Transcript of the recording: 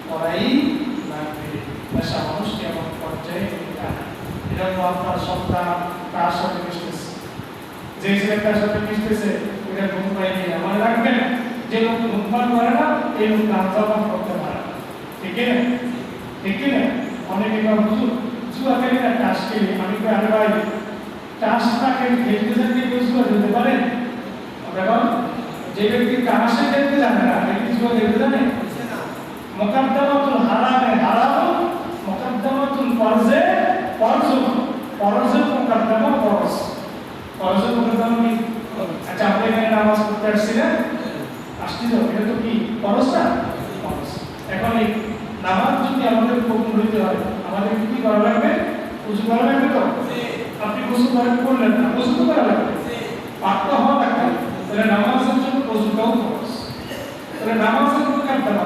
করাই লাগবে। পেশা মানুষ কেমন পর্যায়ে এরকম আপনার সন্তান কার সাথে মিশতেছে, যে ছেলেটার সাথে মিশতেছে ওটা ঘুম পাইনি, মনে রাখবেন যে লোক ধূমপান করে না এই লোক নামজাপান করতে পারে না। ঠিক না? ঠিক না? অনেকে জুয়া খেলি না টাস খেলি, আমি তো আরে ভাই টাসটাকে খেলতে জানতে জুয়া খেলতে পারেন? দেখুন যে ব্যক্তি টাসে খেলতে জানে না ব্যক্তি জুয়া খেলতে জানে? মুকাদ্দামাতুল হারামে হারাম, মুকাদ্দামাতুল ফরজে ফরজ, ফরজে মুকাদ্দামা ফরজ, ফরজে মুকাদ্দামা কি? আচ্ছা আপনি এখানে নামাজ পড়তে আসছিলেন, আসছিল, এটা তো কি ফরজ না? ফরজ। এখন এই নামাজ যদি আমাদের কবুল হইতে হয় আমাদের কি করা লাগবে? ওযু করা লাগবে তো? আপনি ওযু করলেন না, ওযু তো করা লাগবে, পাক তো হওয়া লাগবে। তাহলে নামাজের জন্য ওযুটাও ফরজ। তাহলে নামাজের মুকাদ্দামা